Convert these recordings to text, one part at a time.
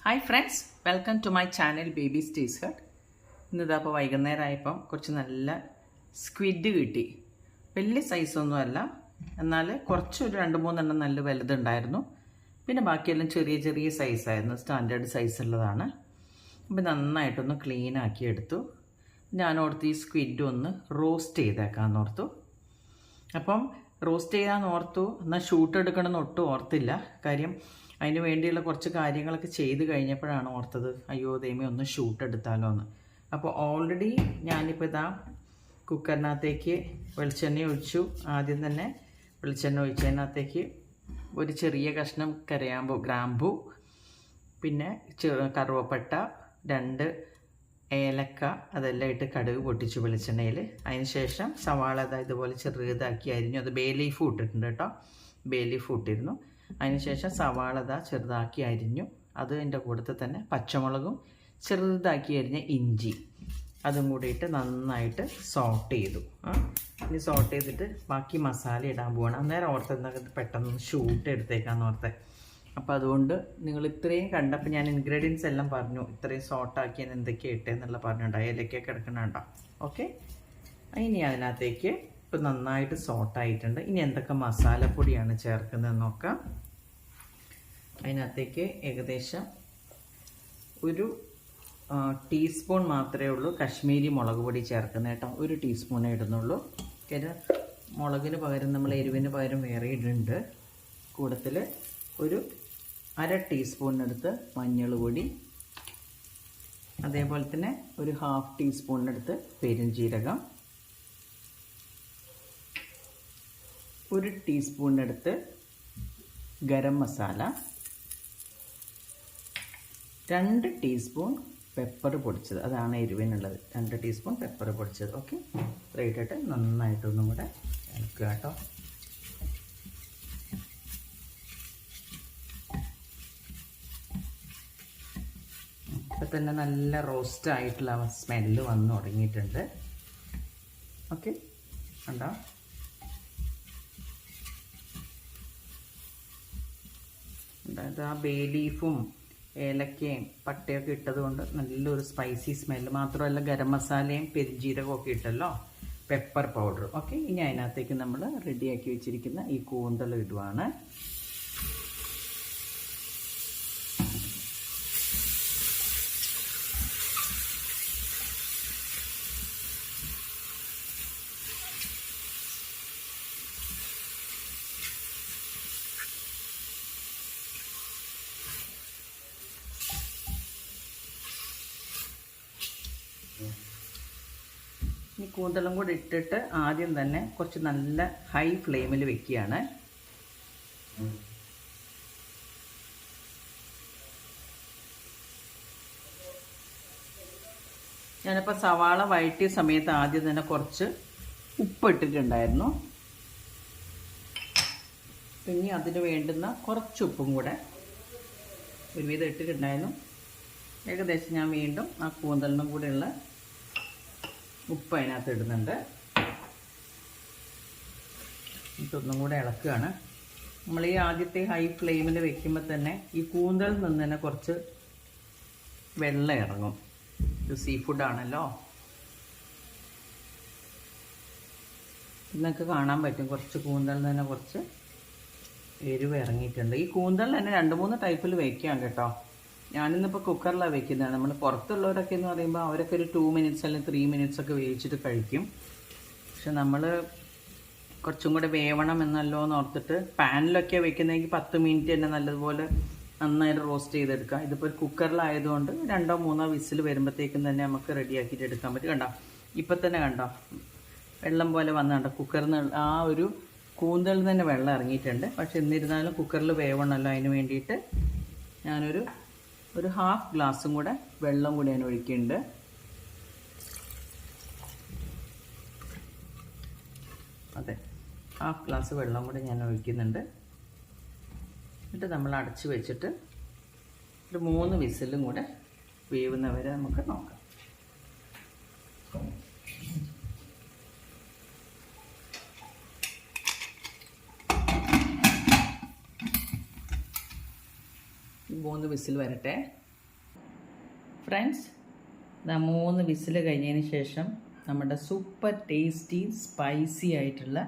Hi friends, welcome to my channel Baby's Taste Hut. ഇന്നിതപ്പോൾ വൈകുന്നേരമായപ്പം കുറച്ച് നല്ല സ്ക്വിഡ് കിട്ടി. വലിയ സൈസൊന്നുമല്ല, എന്നാൽ കുറച്ചൊരു 2-3 നല്ല വലുതുണ്ടായിരുന്നു. പിന്നെ ബാക്കിയെല്ലാം ചെറിയ ചെറിയ സൈസായിരുന്നു, സ്റ്റാൻഡേർഡ് സൈസുള്ളതാണ്. അപ്പം നന്നായിട്ടൊന്ന് ക്ലീൻ ആക്കി എടുത്തു. ഞാനോർത്ത് ഈ സ്ക്വിഡ് ഒന്ന് റോസ്റ്റ് ചെയ്തേക്കാമെന്ന് ഓർത്തു. അപ്പം റോസ്റ്റ് ചെയ്യാമെന്ന് ഓർത്തു, എന്നാൽ ഷൂട്ട് എടുക്കണമെന്ന് ഒട്ടും ഓർത്തില്ല. കാര്യം അതിന് വേണ്ടിയുള്ള കുറച്ച് കാര്യങ്ങളൊക്കെ ചെയ്ത് കഴിഞ്ഞപ്പോഴാണ് ഓർത്തത്, അയ്യോ ദൈവമേ ഒന്ന് ഷൂട്ട് എടുത്താലോ എന്ന്. അപ്പോൾ ഓൾറെഡി ഞാനിപ്പോൾ ഇതാ കുക്കറിനകത്തേക്ക് വെളിച്ചെണ്ണ ഒഴിച്ചു. ആദ്യം തന്നെ വെളിച്ചെണ്ണ ഒഴിച്ചതിനകത്തേക്ക് ഒരു ചെറിയ കഷ്ണം ഗ്രാമ്പു, പിന്നെ കറുവപ്പട്ട, 2 ഏലക്ക, അതെല്ലാം ഇട്ട് കടുക് പൊട്ടിച്ചു വെളിച്ചെണ്ണയിൽ. അതിന് ശേഷം സവാള ഇതുപോലെ ചെറുതാക്കി അരിഞ്ഞു. അത് ബേ ലീഫ് ഇട്ടിട്ടുണ്ട് കേട്ടോ, ബേ ലീഫ് ഇട്ടിരുന്നു. അതിനുശേഷം സവാള ചെറുതാക്കി അരിഞ്ഞു. അത് എൻ്റെ കൂട്ടത്തിൽ തന്നെ പച്ചമുളകും ചെറുതാക്കി അരിഞ്ഞ ഇഞ്ചി അതും കൂടിയിട്ട് നന്നായിട്ട് സോട്ട് ചെയ്തു. ഇനി സോട്ട് ചെയ്തിട്ട് ബാക്കി മസാല ഇടാൻ പോവാണ്. അന്നേരം ഓർത്ത് പെട്ടെന്ന് ഷൂട്ട് എടുത്തേക്കാന്ന് ഓർത്തെ. അപ്പോൾ അതുകൊണ്ട് നിങ്ങൾ ഇത്രയും കണ്ടപ്പോൾ ഞാൻ ഇൻഗ്രീഡിയൻസ് എല്ലാം പറഞ്ഞു, ഇത്രയും സോട്ടാക്കിയാൽ എന്തൊക്കെയാണ് ഇട്ടേന്നുള്ള പറഞ്ഞിട്ടുണ്ടായി. അതിലേക്കൊക്കെ കിടക്കണുണ്ടോ? ഓക്കെ, ഇനി അതിനകത്തേക്ക് ഇപ്പം നന്നായിട്ട് സോട്ടായിട്ടുണ്ട്. ഇനി എന്തൊക്കെ മസാലപ്പൊടിയാണ് ചേർക്കുന്നതെന്ന് നോക്കാം. അതിനകത്തേക്ക് ഏകദേശം ഒരു ടീസ്പൂൺ മാത്രമേ ഉള്ളൂ കാശ്മീരി മുളക് പൊടി ചേർക്കുന്നത് കേട്ടോ. 1 ടീസ്പൂണേ ഇടുന്നുള്ളൂ. കാര്യം മുളകിന് പകരം നമ്മൾ എരിവിന് പകരം വേറെ ഇടുന്നുണ്ട്. കൂടത്തിൽ ഒരു 1/2 ടീസ്പൂണിനടുത്ത് മഞ്ഞൾ പൊടി, അതേപോലെ തന്നെ ഒരു 1/2 ടീസ്പൂണിനടുത്ത് പെരുംജീരകം, 1 ടീസ്പൂണിനടുത്ത് ഗരം മസാല, 2 ടീസ്പൂൺ പെപ്പർ പൊടിച്ചത്, അതാണ് എരിവിനുള്ളത്. 2 ടീസ്പൂൺ പെപ്പർ പൊടിച്ചത്. ഓക്കെ, ഇത്രയിട്ടിട്ട് നന്നായിട്ടൊന്നും കൂടെ ഇളക്കുക കേട്ടോ. ഇപ്പം തന്നെ നല്ല റോസ്റ്റ് ആയിട്ടുള്ള സ്മെല്ല് വന്ന് തുടങ്ങിയിട്ടുണ്ട്. ഓക്കെ, കണ്ടോ? അതായത് ആ ബേ ലീഫും ഏലക്കയും പട്ടയൊക്കെ ഇട്ടത് കൊണ്ട് നല്ലൊരു സ്പൈസി സ്മെല്ല്. മാത്രമല്ല ഗരം മസാലയും പെരുംജീരകവും ഒക്കെ ഇട്ടല്ലോ, പെപ്പർ പൗഡർ. ഓക്കെ, ഇനി അതിനകത്തേക്ക് നമ്മൾ റെഡിയാക്കി വെച്ചിരിക്കുന്ന ഈ കൂന്തൽ ഇടുവാണ്. ഈ കൂന്തലും കൂടി ഇട്ടിട്ട് ആദ്യം തന്നെ കുറച്ച് നല്ല ഹൈ ഫ്ലെയിമിൽ വെക്കുകയാണ്. ഞാനിപ്പോൾ സവാള വഴറ്റിയ സമയത്ത് ആദ്യം തന്നെ കുറച്ച് ഉപ്പ് ഇട്ടിട്ടുണ്ടായിരുന്നു. പിന്നെ അതിന് വേണ്ടുന്ന കുറച്ച് ഉപ്പും കൂടെ ഒരുവിധം ഇട്ടിട്ടുണ്ടായിരുന്നു. ഏകദേശം ഞാൻ വീണ്ടും ആ കൂന്തലിനും കൂടെയുള്ള ഉപ്പ് അതിനകത്ത് ഇടുന്നുണ്ട്. ഇതൊന്നും കൂടെ ഇളക്കുകയാണ്. നമ്മൾ ഈ ആദ്യത്തെ ഹൈ ഫ്ലെയിമിൽ വെക്കുമ്പോൾ തന്നെ ഈ കൂന്തലിൽ നിന്ന് തന്നെ കുറച്ച് വെള്ളം ഇറങ്ങും. ഇത് സീ ഫുഡാണല്ലോ, ഇന്നൊക്കെ കാണാൻ പറ്റും. കുറച്ച് കൂന്തലിൽ തന്നെ കുറച്ച് എരിവ് ഇറങ്ങിയിട്ടുണ്ട്. ഈ കൂന്തലിൽ തന്നെ 2-3 ടൈപ്പിൽ വയ്ക്കാം കേട്ടോ. ഞാനിന്നിപ്പോൾ കുക്കറിലാണ് വെക്കുന്നത്. നമ്മൾ പുറത്തുള്ളവരൊക്കെ എന്ന് പറയുമ്പോൾ അവരൊക്കെ ഒരു 2 മിനിറ്റ്സ് അല്ലെങ്കിൽ 3 മിനിറ്റ്സ് ഒക്കെ വേവിച്ചിട്ട് കഴിക്കും. പക്ഷെ നമ്മൾ കുറച്ചും കൂടെ വേവണം എന്നല്ലോ എന്ന് ഓർത്തിട്ട് പാനിലൊക്കെ വെക്കുന്നതെങ്കിൽ 10 മിനിറ്റ് തന്നെ നല്ലതുപോലെ നന്നായിട്ട് റോസ്റ്റ് ചെയ്തെടുക്കാം. ഇതിപ്പോൾ ഒരു കുക്കറിലായതുകൊണ്ട് 2-3 വിസിൽ വരുമ്പോഴത്തേക്കും തന്നെ നമുക്ക് റെഡിയാക്കിയിട്ട് എടുക്കാൻ പറ്റും. കണ്ടോ, ഇപ്പം തന്നെ കണ്ടോ വെള്ളം പോലെ വന്നുണ്ടോ കുക്കറിൽ നിന്ന്. ആ ഒരു കൂന്തലിൽ തന്നെ വെള്ളം ഇറങ്ങിയിട്ടുണ്ട്. പക്ഷെ എന്നിരുന്നാലും കുക്കറിൽ വേവണമല്ലോ, അതിന് വേണ്ടിയിട്ട് ഞാനൊരു 1/2 ഗ്ലാസും കൂടെ വെള്ളം കൂടി ഞാൻ ഒഴിക്കുന്നുണ്ട്. അതെ, 1/2 ഗ്ലാസ് വെള്ളം കൂടി ഞാൻ ഒഴിക്കുന്നുണ്ട്. എന്നിട്ട് നമ്മൾ അടച്ച് വെച്ചിട്ട് ഒരു 3 വിസിലും കൂടെ വേവുന്നവരെ നമുക്ക് നോക്കാം. മൂന്ന് വിസിൽ വരട്ടെ. ഫ്രണ്ട്സ്, 3 വിസിൽ കഴിഞ്ഞതിന് ശേഷം നമ്മുടെ സൂപ്പർ ടേസ്റ്റി സ്പൈസി ആയിട്ടുള്ള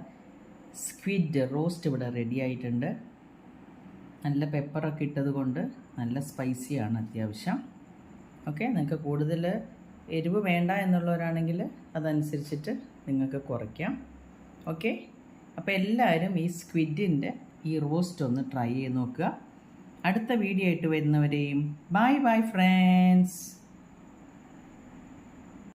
സ്ക്വിഡ് റോസ്റ്റ് ഇവിടെ റെഡി ആയിട്ടുണ്ട്. നല്ല പെപ്പറൊക്കെ ഇട്ടത് കൊണ്ട് നല്ല സ്പൈസിയാണ് അത്യാവശ്യം. ഓക്കെ, നിങ്ങൾക്ക് കൂടുതൽ എരിവ് വേണ്ട എന്നുള്ളവരാണെങ്കിൽ അതനുസരിച്ചിട്ട് നിങ്ങൾക്ക് കുറയ്ക്കാം. ഓക്കെ, അപ്പോൾ എല്ലാവരും ഈ സ്ക്വിഡിൻ്റെ ഈ റോസ്റ്റ് ഒന്ന് ട്രൈ ചെയ്ത് നോക്കുക. അടുത്ത വീഡിയോ ആയിട്ട് വരുന്നവരെയും ബൈ ബൈ ഫ്രണ്ട്സ്.